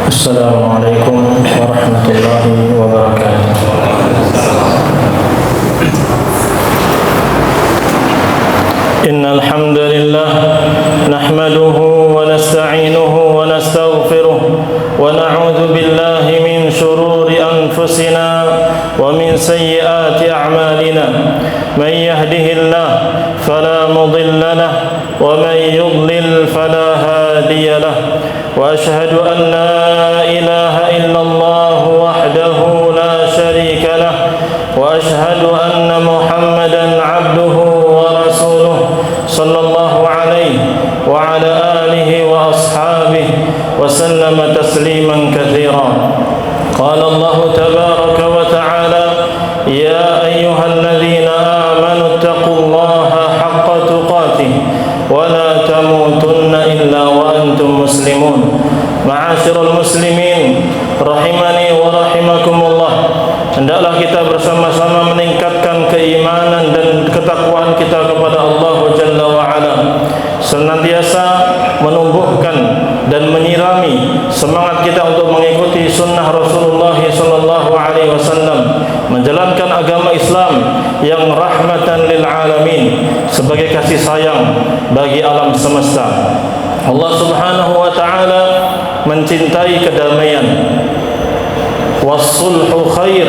Assalamualaikum warahmatullahi wabarakatuh. Innal hamdalillah nahmaduhu wa nasta'inuhu wa nastaghfiruh wa na'udzu billahi min shururi anfusina wa min sayyiati a'malina. Man yahdihillah fala mudilla lahu wa man yudlil fala hadiya lahu. Wa ashhadu an la ilaha illallah wahdahu la sharika lahu wa ashhadu anna Muhammadan 'abduhu wa rasuluh sallallahu alaihi wa ala alihi wa ashabihi wa sallama tasliman katsiran. Qala Allah tabaraka wa ta'ala ya ayyuhalladzina amanu taqullaha haqqa tuqatih wa la tamutunna illa wa antum muslimun. Ma'asyiral muslimin rahimani wa rahimakumullah. Hendaklah kita bersama-sama meningkatkan keimanan dan ketakwaan kita kepada Allah Jalla wa Ala, senantiasa menumbuhkan dan menyirami semangat kita untuk mengikuti sunnah Rasulullah sallallahu alaihi wasallam, menjalankan agama Islam yang rahmatan lil alamin, sebagai kasih sayang bagi alam semesta. Allah Subhanahu wa taala mencintai kedamaian. Wassulhu khair,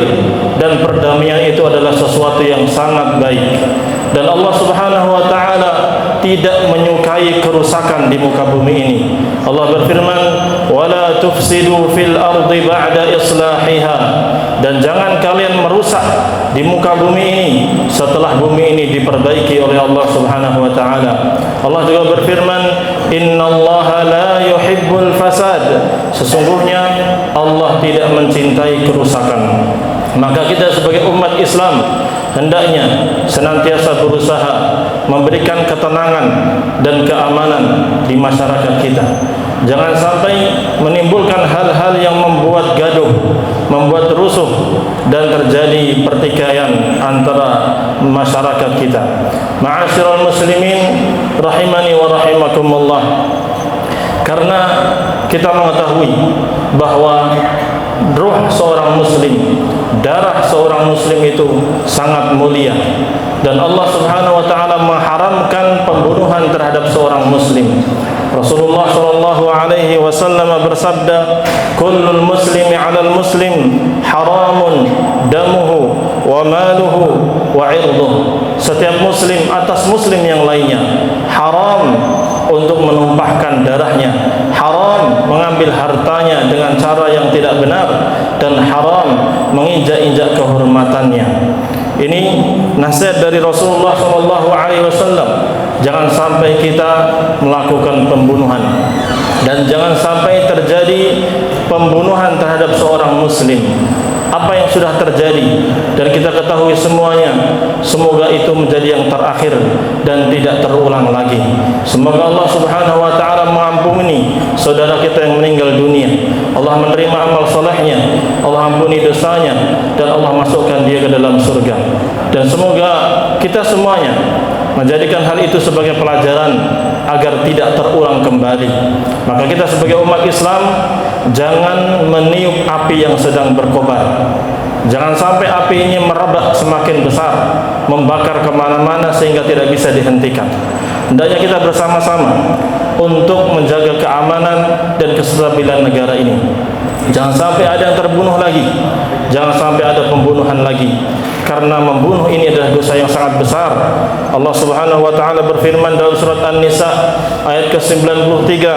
dan perdamaian itu adalah sesuatu yang sangat baik. Dan Allah Subhanahu wa taala tidak menyukai kerusakan di muka bumi ini. Allah berfirman, "Wala tufsidu fil ardi ba'da islahiha." Dan jangan kalian merusak di muka bumi ini setelah bumi ini diperbaiki oleh Allah Subhanahu wa taala. Allah juga berfirman, "Innallaha la yuhibbul fasad." Sesungguhnya Allah tidak mencintai kerusakan. Maka kita sebagai umat Islam hendaknya senantiasa berusaha memberikan ketenangan dan keamanan di masyarakat kita. Jangan sampai menimbulkan hal-hal yang membuat gaduh, membuat rusuh, dan terjadi pertikaian antara masyarakat kita. Ma'asyiral muslimin rahimani wa rahimakumullah. Karena kita mengetahui bahwa ruh seorang muslim, darah seorang muslim itu sangat mulia, dan Allah Subhanahu wa taala mengharamkan pembunuhan terhadap seorang muslim. Rasulullah sallallahu alaihi wasallam bersabda, "Kullul muslimi 'alal muslim haramun damuhu wa maluhu wa 'irduhu." Setiap muslim atas muslim yang lainnya haram untuk menumpahkan darahnya, haram mengambil hartanya dengan cara yang tidak benar, dan haram menginjak-injak kehormatannya. Ini nasihat dari Rasulullah SAW. Jangan sampai kita melakukan pembunuhan, dan jangan sampai terjadi pembunuhan terhadap seorang muslim. Apa yang sudah terjadi dan kita ketahui semuanya, semoga itu menjadi yang terakhir dan tidak terulang lagi. Semoga Allah Subhanahu wa taala mengampuni saudara kita yang meninggal dunia. Allah menerima amal solehnya, Allah ampuni dosanya, dan Allah masukkan dia ke dalam surga. Dan semoga kita semuanya menjadikan hal itu sebagai pelajaran agar tidak terulang kembali. Maka kita sebagai umat Islam jangan meniup api yang sedang berkobar. Jangan sampai api ini merebak semakin besar, membakar kemana-mana sehingga tidak bisa dihentikan. Hendaknya kita bersama-sama untuk menjaga keamanan dan kestabilan negara ini. Jangan sampai ada yang terbunuh lagi, jangan sampai ada pembunuhan lagi, karena membunuh ini adalah dosa yang sangat besar. Allah Subhanahu wa taala berfirman dalam surat An-Nisa ayat ke-93,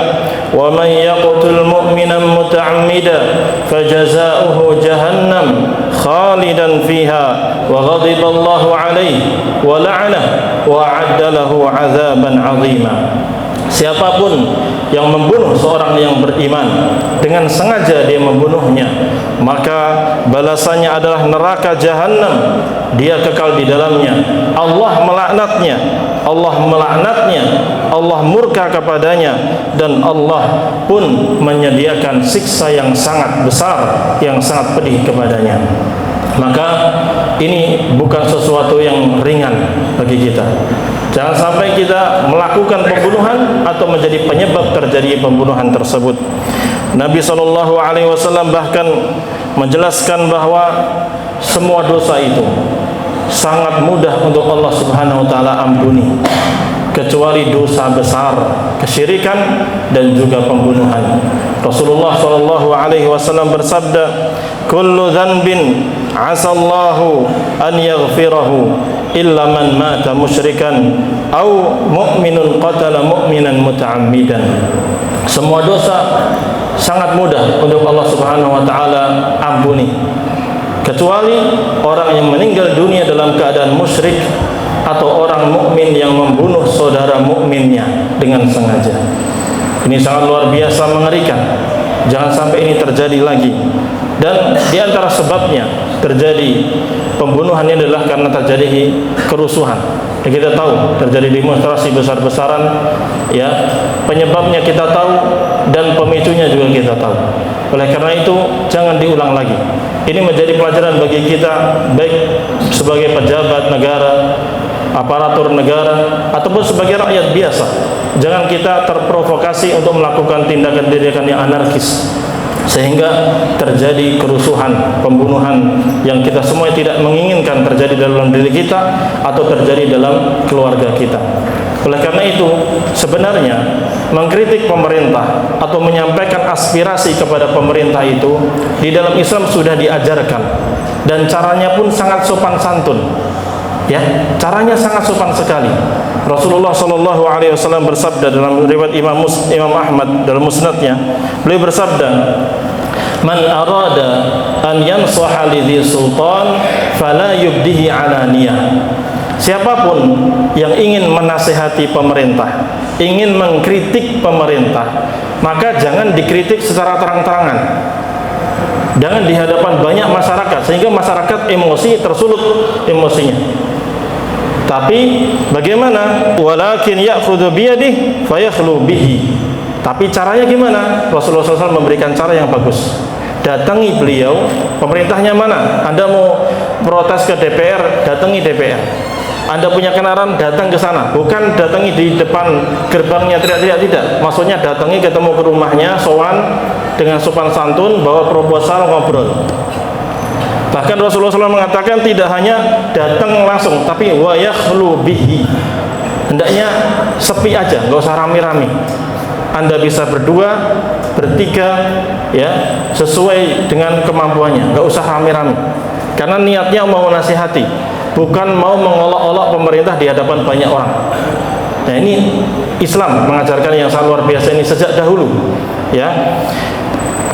"Wa man yaqtul mu'mina muta'ammidan fajazaohu jahannam khalidan fiha wa ghadiba Allahu 'alaihi wa la'anahu wa 'adda lahu 'adzaban 'azima." Siapapun yang membunuh seorang yang beriman dengan sengaja dia membunuhnya, maka balasannya adalah neraka jahanam, dia kekal di dalamnya. Allah melaknatnya, Allah murka kepadanya, dan Allah pun menyediakan siksa yang sangat besar, yang sangat pedih kepadanya. Maka ini bukan sesuatu yang ringan bagi kita. Jangan sampai kita melakukan pembunuhan atau menjadi penyebab terjadi pembunuhan tersebut. Nabi SAW bahkan menjelaskan bahwa semua dosa itu sangat mudah untuk Allah Subhanahu wa taala ampuni, kecuali dosa besar, kesyirikan dan juga pembunuhan. Rasulullah SAW bersabda, "Kullu dzanbin 'asallahu an yaghfirahu illa man mata musyrikan aw mu'minun qatala mu'minan muta'ammidan." Semua dosa sangat mudah untuk Allah Subhanahu wa taala ampuni, kecuali orang yang meninggal dunia dalam keadaan musyrik atau orang mukmin yang membunuh saudara mukminnya dengan sengaja. Ini sangat luar biasa mengerikan. Jangan sampai ini terjadi lagi. Dan di antara sebabnya terjadi pembunuhannya adalah karena terjadi kerusuhan. Ya, kita tahu terjadi demonstrasi besar-besaran, ya, penyebabnya kita tahu dan pemicunya juga kita tahu. Oleh karena itu jangan diulang lagi. Ini menjadi pelajaran bagi kita, baik sebagai pejabat negara, aparatur negara, ataupun sebagai rakyat biasa. Jangan kita terprovokasi untuk melakukan tindakan-tindakan yang anarkis sehingga terjadi kerusuhan, pembunuhan yang kita semua tidak menginginkan terjadi dalam diri kita atau terjadi dalam keluarga kita. Oleh karena itu, sebenarnya mengkritik pemerintah atau menyampaikan aspirasi kepada pemerintah itu di dalam Islam sudah diajarkan, dan caranya pun sangat sopan santun. Ya, caranya sangat sopan sekali. Rasulullah SAW bersabda dalam riwayat Imam Ahmad dalam musnadnya, beliau bersabda, "Man arada an yansaha lidhi sultan fala yubdihi alaniyah." Siapapun yang ingin menasihati pemerintah, ingin mengkritik pemerintah, maka jangan dikritik secara terang-terangan. Jangan di hadapan banyak masyarakat sehingga masyarakat emosi, tersulut emosinya. Tapi bagaimana? Walakin ya'khudhu biyadihi fayakhlu bihi. Tapi caranya gimana? Rasulullah SAW memberikan cara yang bagus. Datangi beliau, pemerintahnya mana? Anda mau protes ke DPR, datangi DPR. Anda punya kenalan, datang ke sana. Bukan datangi di depan gerbangnya teriak-teriak, tidak. Maksudnya datangi, ketemu ke rumahnya, sowan dengan sopan santun, bawa proposal, ngobrol. Bahkan Rasulullah SAW mengatakan tidak hanya datang langsung, tapi wa yakhlu bihi. Hendaknya sepi aja, nggak usah rame-rame. Anda bisa berdua, bertiga, ya, sesuai dengan kemampuannya, nggak usah rame-rame. Karena niatnya mau menasihati, bukan mau mengolok-olok pemerintah di hadapan banyak orang. Nah, ini Islam mengajarkan yang sangat luar biasa ini sejak dahulu, ya.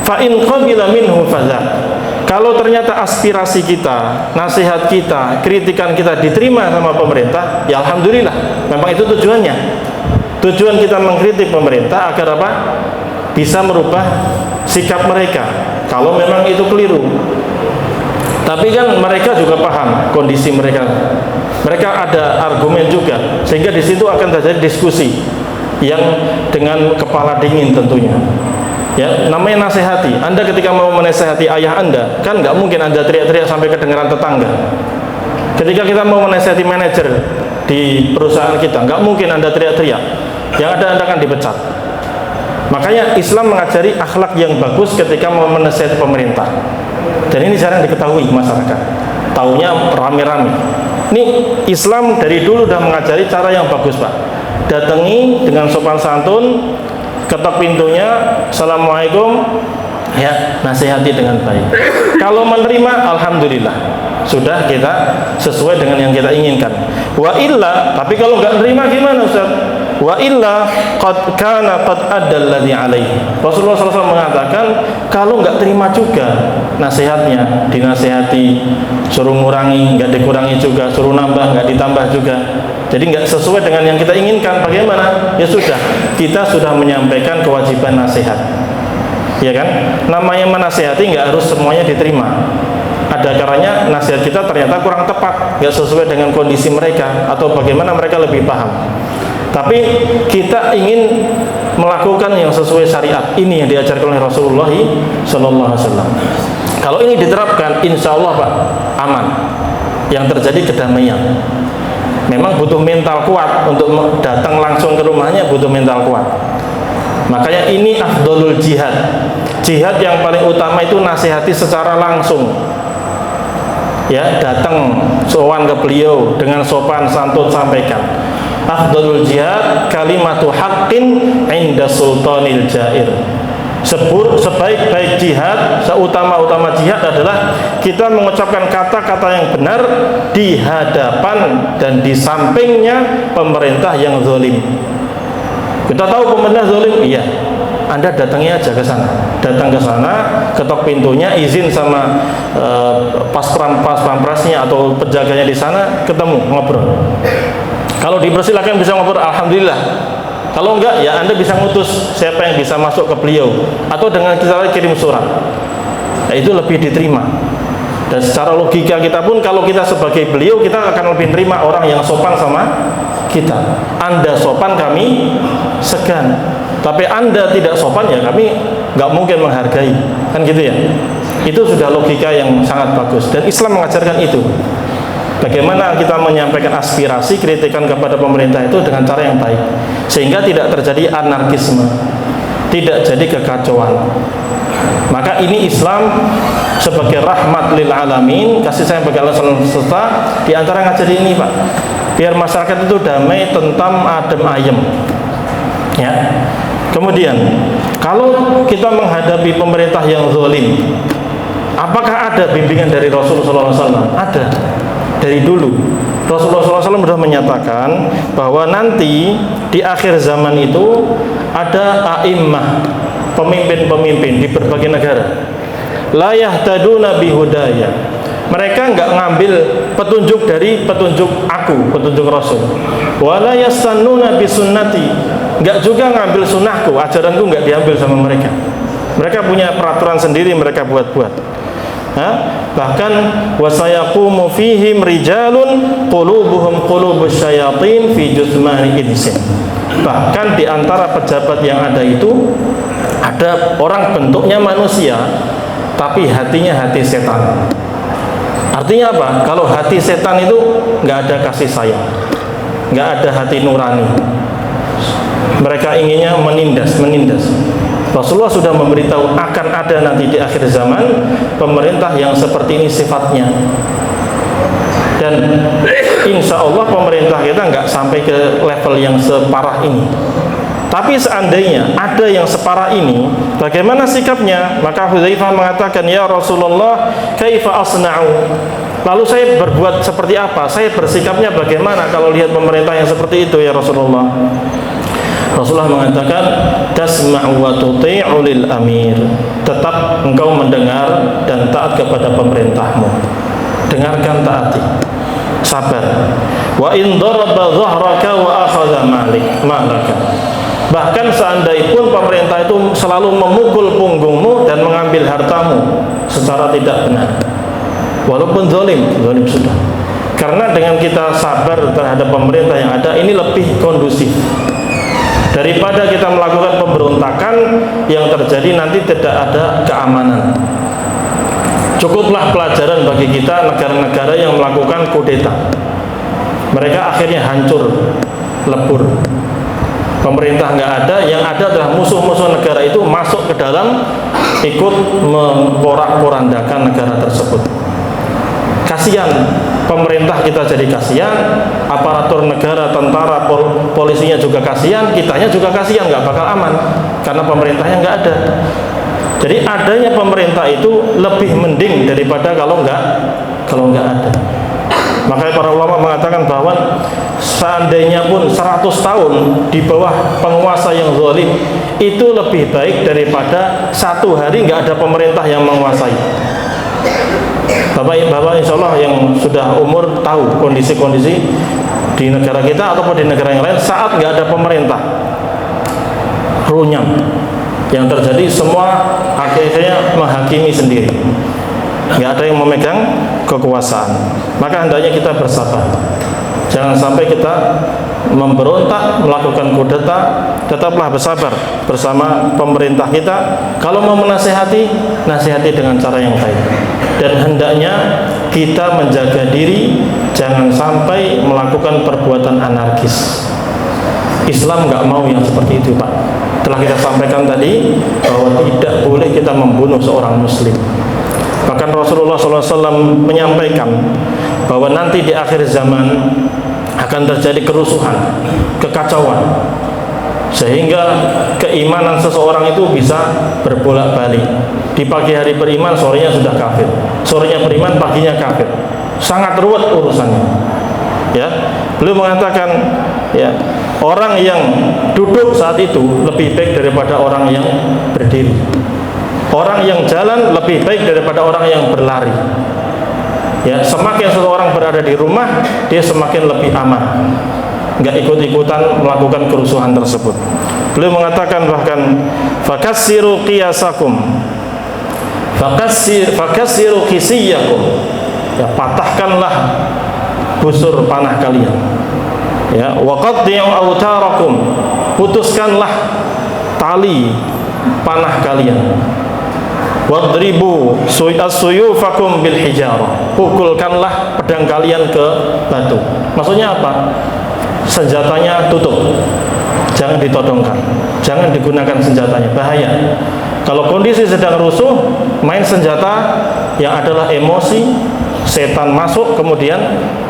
Fa in qabila minhu fadza. Kalau ternyata aspirasi kita, nasihat kita, kritikan kita diterima sama pemerintah, ya alhamdulillah. Memang itu tujuannya. Tujuan kita mengkritik pemerintah agar apa? Bisa merubah sikap mereka. Kalau memang itu keliru. Tapi kan mereka juga paham kondisi mereka. Mereka ada argumen juga, sehingga di situ akan terjadi diskusi yang dengan kepala dingin tentunya. Ya, namanya nasihati. Anda ketika mau menasihati ayah Anda, kan nggak mungkin Anda teriak-teriak sampai kedengaran tetangga. Ketika kita mau menasihati manajer di perusahaan kita, nggak mungkin Anda teriak-teriak. Yang ada Anda akan dipecat. Makanya Islam mengajari akhlak yang bagus ketika mau menasihati pemerintah. Dan ini jarang diketahui masyarakat. Taunya rame-rame. Ini Islam dari dulu sudah mengajari cara yang bagus, Pak. Datangi dengan sopan santun, ketok pintunya, assalamualaikum, ya, nasihati dengan baik. Kalau menerima, alhamdulillah, sudah kita sesuai dengan yang kita inginkan. Wa illa, tapi kalau nggak menerima gimana, Ustaz? Wa illa qad kana qad adda alladhi alaihi. Rasulullah SAW mengatakan, kalau nggak terima juga nasihatnya, dinasihati, suruh ngurangi, nggak dikurangi juga, suruh nambah, nggak ditambah juga. Jadi nggak sesuai dengan yang kita inginkan, bagaimana? Ya sudah, kita sudah menyampaikan kewajiban nasihat, ya kan? Namanya menasihati nggak harus semuanya diterima. Ada caranya nasihat kita ternyata kurang tepat, nggak sesuai dengan kondisi mereka atau bagaimana mereka lebih paham. Tapi kita ingin melakukan yang sesuai syariat. Ini yang diajarkan oleh Rasulullah SAW. Kalau ini diterapkan, insya Allah Pak, aman. Yang terjadi kedamaian. Memang butuh mental kuat untuk datang langsung ke rumahnya, butuh mental kuat. Makanya ini afdolul jihad. Jihad yang paling utama itu nasihati secara langsung, ya, datang sowan ke beliau dengan sopan santun, sampaikan. Afdalul jihad kalimatu haqqin inda sultanil jair. Sebaik-baik jihad, seutama-utama jihad adalah kita mengucapkan kata-kata yang benar di hadapan dan di sampingnya pemerintah yang zalim. Kita tahu pemerintah zalim, iya, Anda datangi aja ke sana, datang ke sana, ketok pintunya, izin sama pas-pamprasnya atau penjaganya di sana, ketemu, ngobrol. Kalau dipersilakan bisa ngobrol, alhamdulillah. Kalau enggak, ya Anda bisa ngutus siapa yang bisa masuk ke beliau, atau dengan kita kirim surat. Nah, itu lebih diterima. Dan secara logika kita pun, kalau kita sebagai beliau, kita akan lebih terima orang yang sopan sama kita. Anda sopan, kami segan. Tapi Anda tidak sopan, ya kami nggak mungkin menghargai. Kan gitu ya. Itu sudah logika yang sangat bagus. Dan Islam mengajarkan itu. Bagaimana kita menyampaikan aspirasi, kritikan kepada pemerintah itu dengan cara yang baik, sehingga tidak terjadi anarkisme, tidak jadi kekacauan. Maka ini Islam sebagai rahmat lil alamin, kasih sayang bagi Allah semesta, di antara ngajari ini, Pak, biar masyarakat itu damai, tentam, adem ayem, ya. Kemudian kalau kita menghadapi pemerintah yang zalim, apakah ada bimbingan dari Rasulullah SAW? Ada. Dari dulu Rasulullah SAW sudah menyatakan bahwa nanti di akhir zaman itu ada a'immah, pemimpin-pemimpin di berbagai negara, la yahtaduna bihudaya, mereka enggak ngambil petunjuk dari petunjuk aku, petunjuk Rasul, wala yastannuna bisunnati, enggak juga ngambil sunnahku, ajaranku enggak diambil sama mereka. Mereka punya peraturan sendiri, mereka buat-buat. Bahkan wasayaqumu fihim rijalun qulubuhum qulubus syayatin fi juthmani insin. Bahkan di antara pejabat yang ada itu ada orang bentuknya manusia tapi hatinya hati setan. Artinya apa? Kalau hati setan itu nggak ada kasih sayang, nggak ada hati nurani. Mereka inginnya menindas. Rasulullah sudah memberitahu akan ada nanti di akhir zaman pemerintah yang seperti ini sifatnya. Dan insya Allah pemerintah kita nggak sampai ke level yang separah ini. Tapi seandainya ada yang separah ini, bagaimana sikapnya? Maka Hudzaifah mengatakan, ya Rasulullah, kaifa asna'u? Lalu saya berbuat seperti apa? Saya bersikapnya bagaimana kalau lihat pemerintah yang seperti itu, ya Rasulullah? Rasulullah mengatakan, tasma'u wa tuti'u lil amir. Tetap engkau mendengar dan taat kepada pemerintahmu. Dengarkan, taati. Sabar. Wa in daraba dhahraka wa akhadha malaka. Bahkan seandainya pun pemerintah itu selalu memukul punggungmu dan mengambil hartamu secara tidak benar, walaupun zalim sudah. Karena dengan kita sabar terhadap pemerintah yang ada, ini lebih kondusif daripada kita melakukan pemberontakan yang terjadi nanti tidak ada keamanan. Cukuplah pelajaran bagi kita negara-negara yang melakukan kudeta. Mereka akhirnya hancur, lebur. Pemerintah nggak ada, yang ada adalah musuh-musuh negara itu masuk ke dalam, ikut memporak-porandakan negara tersebut. Kasihan pemerintah kita, jadi kasihan, aparatur negara, tentara, polisinya juga kasihan, kitanya juga kasihan, nggak bakal aman karena pemerintahnya nggak ada. Jadi adanya pemerintah itu lebih mending daripada kalau nggak ada. Makanya para ulama mengatakan bahwa seandainya pun 100 tahun di bawah penguasa yang zalim itu lebih baik daripada 1 hari nggak ada pemerintah yang menguasai. Bapak insya Allah yang sudah umur tahu kondisi-kondisi di negara kita ataupun di negara yang lain saat nggak ada pemerintah, runyam. Yang terjadi semua akhirnya menghakimi sendiri, nggak ada yang memegang kekuasaan. Maka hendaknya kita bersabar, jangan sampai kita memberontak, melakukan kudeta. Tetaplah bersabar bersama pemerintah kita. Kalau mau menasihati, nasihati dengan cara yang baik. Dan hendaknya kita menjaga diri, jangan sampai melakukan perbuatan anarkis. Islam nggak mau yang seperti itu, Pak. telah kita sampaikan tadi bahwa tidak boleh kita membunuh seorang muslim. Bahkan Rasulullah SAW menyampaikan bahwa nanti di akhir zaman akan terjadi kerusuhan, kekacauan, sehingga keimanan seseorang itu bisa berbolak-balik. Di pagi hari beriman, sorenya sudah kafir, sorenya beriman, paginya kafir. Sangat ruwet urusannya. Ya, beliau mengatakan, ya, orang yang duduk saat itu lebih baik daripada orang yang berdiri. Orang yang jalan lebih baik daripada orang yang berlari. Ya, semakin seseorang berada di rumah, dia semakin lebih aman, nggak ikut-ikutan melakukan kerusuhan tersebut. Beliau mengatakan bahkan, fakassiru qiyasakum, fakassiru qisiyakum, ya, patahkanlah busur panah kalian. Ya, waqaddi'u autarakum, putuskanlah tali panah kalian. Wadribu suyufakum bil hijarah, pukulkanlah pedang kalian ke batu. Maksudnya apa? Senjatanya tutup, jangan ditodongkan, jangan digunakan senjatanya, bahaya. Kalau kondisi sedang rusuh, main senjata yang adalah emosi, setan masuk kemudian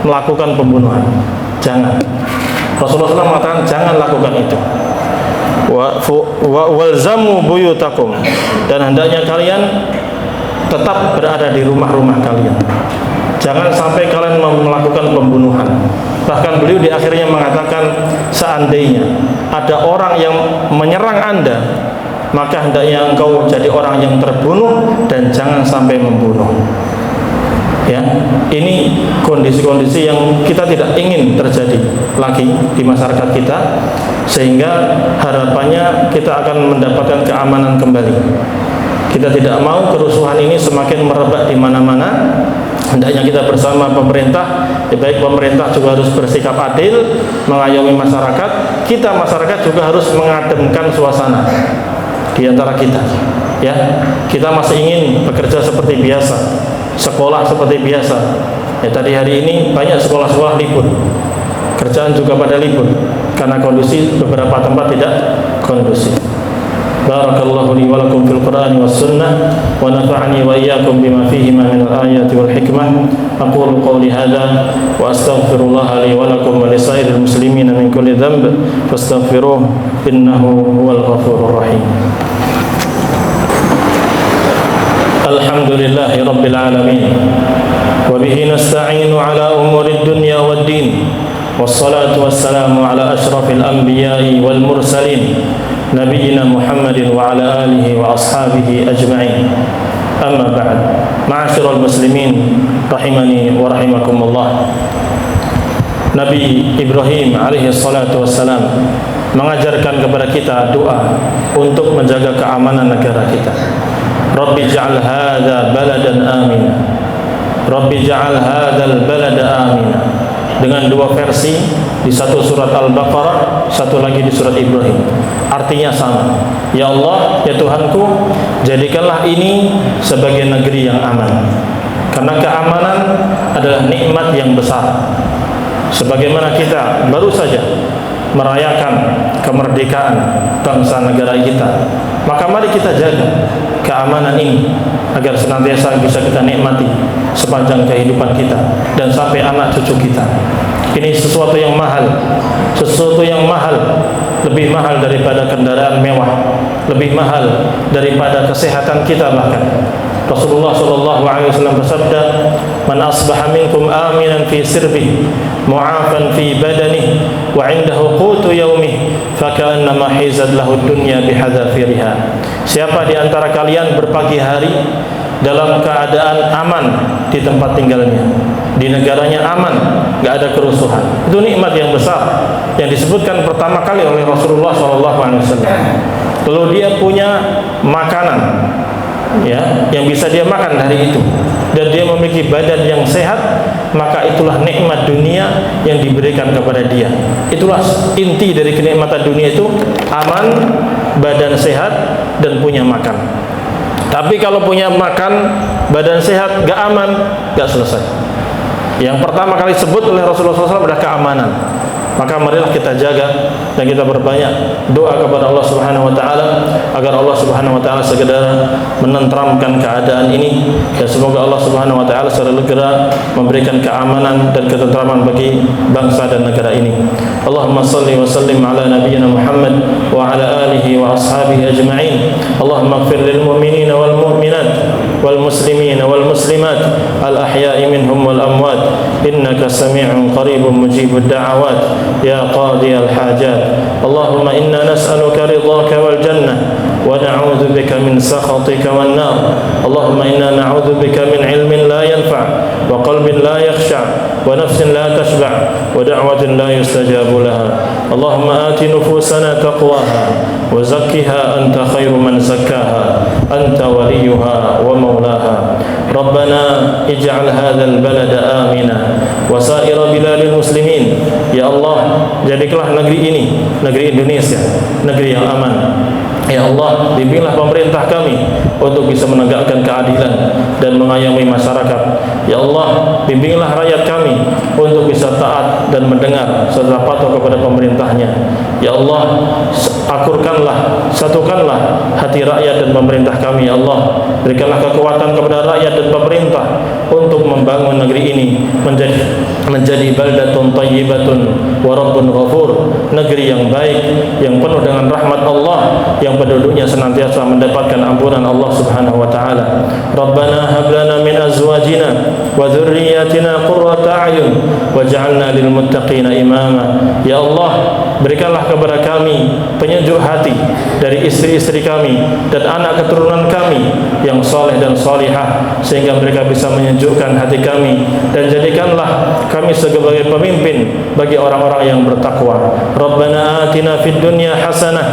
melakukan pembunuhan. Jangan. Rasulullah SAW mengatakan jangan lakukan itu. Walzamu buyutakum, dan hendaknya kalian tetap berada di rumah-rumah kalian. Jangan sampai kalian melakukan pembunuhan. Bahkan beliau di akhirnya mengatakan, seandainya ada orang yang menyerang Anda, maka hendaknya engkau jadi orang yang terbunuh dan jangan sampai membunuh. Ya, ini kondisi-kondisi yang kita tidak ingin terjadi lagi di masyarakat kita, sehingga harapannya kita akan mendapatkan keamanan kembali. Kita tidak mau kerusuhan ini semakin merebak di mana-mana. Hendaknya kita bersama pemerintah, baik pemerintah juga harus bersikap adil, mengayomi masyarakat. Kita masyarakat juga harus mengademkan suasana di antara kita. Ya, kita masih ingin bekerja seperti biasa, sekolah seperti biasa. Ya, tadi hari ini banyak sekolah-sekolah libur, kerjaan juga pada libur karena kondisi beberapa tempat tidak kondusif. Barakallahu li wa lakum fil Qur'ani was sunnah wa nafa'ani wa iyyakum bima fihi min al-ayati wal hikmah. Aqulu qawli hadha wa astaghfirullah li wa lakum wa li sa'iril muslimin min kulli dhanb fastaghfiruhu innahu huwal ghafurur rahim. Alhamdulillahi rabbil alamin wa bihi nasta'inu ala umuri dunya wad din. Wassalatu wassalamu ala ashrafil anbiya'i wal mursalin nabiyina Muhammadin wa ala alihi wa ashabihi ajma'in. Amma ba'd. Ma'asyiral muslimin rahimani wa rahimakumullah. Nabi Ibrahim alaihi salatu wassalam mengajarkan kepada kita doa untuk menjaga keamanan negara kita. Rabbi ja'al hadza baladan amina. Rabbi ja'al hadzal balada amina. Dengan dua versi, di satu surat Al-Baqarah, satu lagi di surat Ibrahim. Artinya sama. Ya Allah, ya Tuhanku, jadikanlah ini sebagai negeri yang aman. Karena keamanan adalah nikmat yang besar. Sebagaimana kita baru saja merayakan kemerdekaan bangsa negara kita, maka mari kita jaga keamanan ini agar senantiasa bisa kita nikmati sepanjang kehidupan kita dan sampai anak cucu kita. Ini sesuatu yang mahal, sesuatu yang mahal, lebih mahal daripada kendaraan mewah, lebih mahal daripada kesehatan kita. Bahkan Rasulullah SAW bersabda, "Man asbaha minkum aminan fi sirbihi, mu'afan fi badanihi, wa 'indahu qutu yaumihi, faka'annama hizat lahu dunya bihadzafiriha." Siapa di antara kalian berpagi hari dalam keadaan aman di tempat tinggalnya, di negaranya aman, nggak ada kerusuhan, itu nikmat yang besar yang disebutkan pertama kali oleh Rasulullah SAW. Kalau dia punya makanan, ya, yang bisa dia makan dari itu, dan dia memiliki badan yang sehat, maka itulah nikmat dunia yang diberikan kepada dia. Itulah inti dari kenikmatan dunia itu, aman, badan sehat, dan punya makan. Tapi kalau punya makan, badan sehat, gak aman, gak selesai. Yang pertama kali disebut oleh Rasulullah SAW adalah keamanan. Maka marilah kita jaga dan kita berbanyak doa kepada Allah Subhanahu wa taala agar Allah Subhanahu wa taala segera menenteramkan keadaan ini, dan semoga Allah Subhanahu wa taala segera memberikan keamanan dan ketentraman bagi bangsa dan negara ini. Allahumma salli wa sallim ala nabiyyina Muhammad wa ala alihi wa ashabihi ajma'in. Allahumma ighfir lil mu'minina wal mu'minat wal muslimina wal muslimat al ahya'i minhum wal amwat innaka sami'un qaribun mujibud da'awat ya qadiyal hajat. Allahumma inna nas'aluka ridhaka wal jannah wa na'udzu bika min sakhatika wan nar. Allahumma inna na'udzu bika min ilmin la yanfa' wa qalbin la yakhsha' wa nafsin la tashba' wa da'watin la yustajabu laha. Allahumma ati nufusana taqwaha wa zakkiha anta khairu man zakkaha anta waliyuha wa maulaha. Rabbana ij'al hadzal balada amina wa sa'ira biladil muslimin. Ya Allah, jadikanlah negeri ini, negeri Indonesia, negeri yang aman. Ya Allah, bimbinglah pemerintah kami untuk bisa menegakkan keadilan dan mengayomi masyarakat. Ya Allah, bimbinglah rakyat kami untuk bisa taat dan mendengar serta patuh kepada pemerintahnya. Ya Allah, akurkanlah, satukanlah hati rakyat dan pemerintah kami. Ya Allah, berikanlah kekuatan kepada rakyat dan pemerintah untuk membangun negeri ini menjadi baldatun thayyibatun wa rabbun ghafur, negeri yang baik, yang penuh dengan rahmat Allah, yang penduduknya senantiasa mendapatkan ampunan Allah Subhanahu wa taala. Rabbana hab lana min azwajina wa dzurriyyatina qurrata a'yun waj'alna lil muttaqina imama. Ya Allah, berikanlah kepada kami penyejuk hati dari istri-istri kami dan anak keturunan kami yang saleh dan salihah, sehingga mereka bisa menyejukkan hati kami, dan jadikanlah kami sebagai pemimpin bagi orang-orang yang bertakwa. Rabbana atina fid dunya hasanah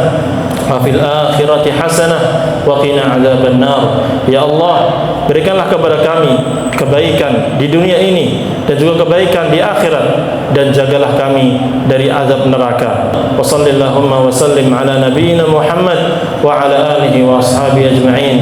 wa fil akhirati hasanah wa qina adzabannar. Ya Allah, berikanlah kepada kami kebaikan di dunia ini dan juga kebaikan di akhirat, dan jagalah kami dari azab neraka. Wa sallallahu wa sallim ala nabiyyina Muhammad wa ala alihi wa ashabihi ajma'in.